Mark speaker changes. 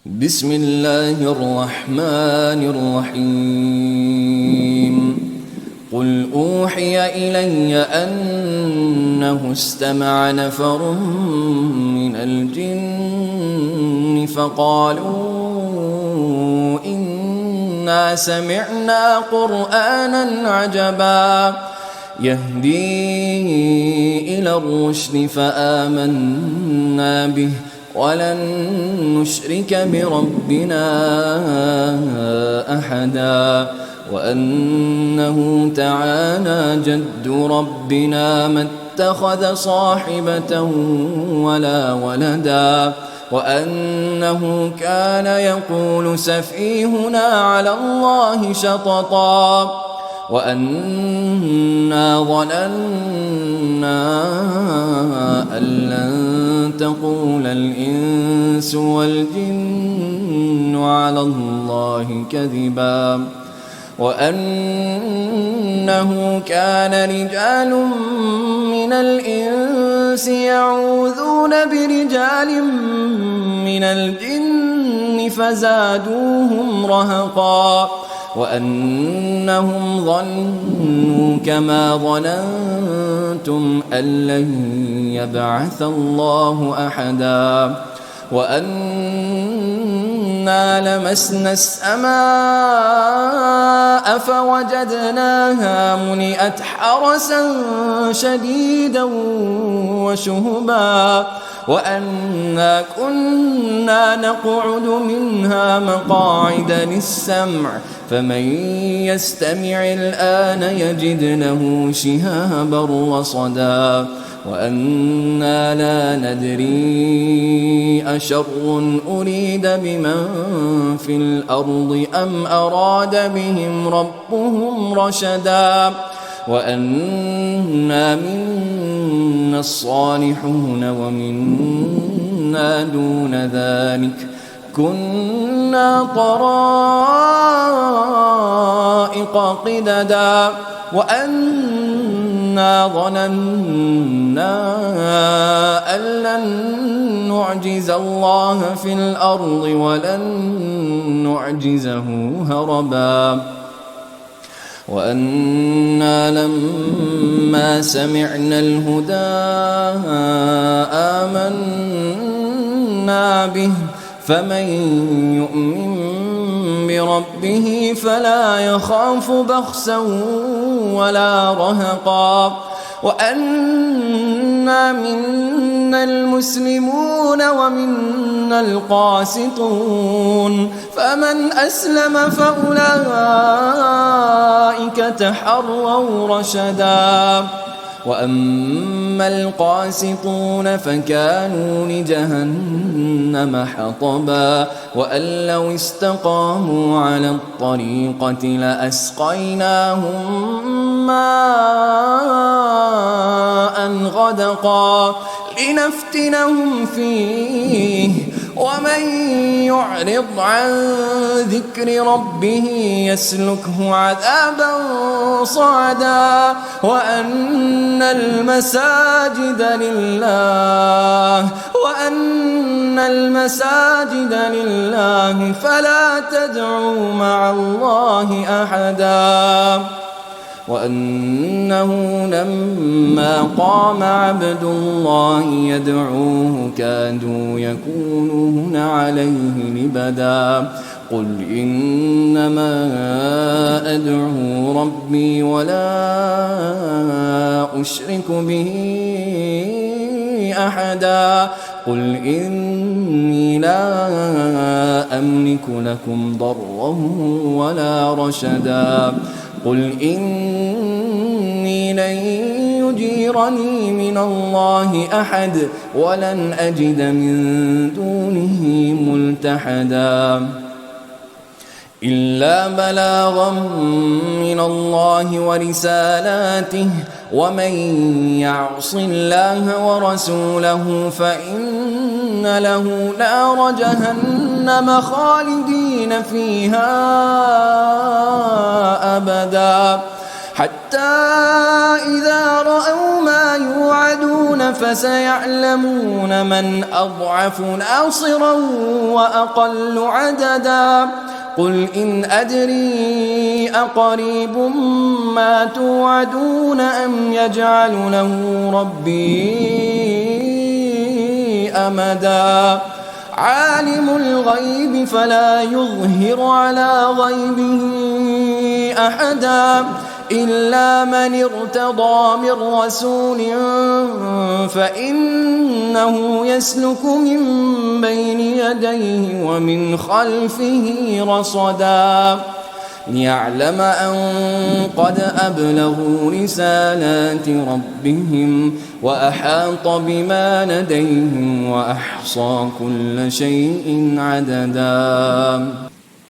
Speaker 1: بسم الله الرحمن الرحيم قل أوحي إلي أنه استمع نفر من الجن فقالوا إنا سمعنا قرآنا عجبا يهدي إلى الرشد فآمنا به ولن نشرك بربنا أحدا وأنه تعالى جد ربنا ما اتخذ صاحبة ولا ولدا وأنه كان يقول سفيهنا على الله شططا وأنا ظننا أن لن تقول الإنس والجن على الله كذبا وأنه كان رجال من الإنس يعوذون برجال من الجن فزادوهم رهقا وأنهم ظنوا كما ظننتم أن لن يبعث الله أحدا وأنا لمسنا السماء فوجدناها ملئت حرسا شديدا وشهبا وأنا كنا نقعد منها مقاعد للسمع فمن يستمع الآن يجد له شهابا رصدا وأنا لا ندري أشر أريد بمن في الأرض أم أراد بهم ربهم رشدا وأنا منا الصالحون ومنا دون ذلك كنا طرائق قددا وأنا ظننا أن لن نعجز الله في الأرض ولن نعجزه هربا وأنا لما سمعنا الهدى آمنا به فمن يؤمن بربه فلا يخاف بخسا ولا رهقا وأنا منا المسلمون ومنا القاسطون فمن أسلم فأولئك تحروا رشدا وأما القاسطون فكانوا لجهنم حطبا وأن لو استقاموا على الطريقة لأسقيناهم ماء غدقا لنفتنهم فيه ومن يعرض عن ذكر ربه يسلكه عذابا صعدا وأن المساجد لله فلا تدعوا مع الله أحدا وأنه لما قام عبد الله يدعوه كادوا يكونون عليه لبدا قل إنما أدعو ربي ولا أشرك به أحدا قل إني لا أملك لكم ضرا ولا رشدا قل إني لن يجيرني من الله أحد ولن أجد من دونه ملتحدا إلا بلاغا من الله ورسالاته ومن يعص الله ورسوله فإن له نار جهنم خالدين فيها أبدا حتى إذا رأوا ما يوعدون فسيعلمون من أضعف ناصرا وأقل عددا قل إن أدري أقريب ما توعدون أم يجعل له ربي أمدا عالم الغيب فلا يظهر على غيبه أحدا إلا من ارتضى من رسول فإنه يسلك من بين يديه ومن خلفه رصدا ليعلم أن قد أبلغوا رسالات ربهم وأحاط بما لديهم وأحصى كل شيء عددا.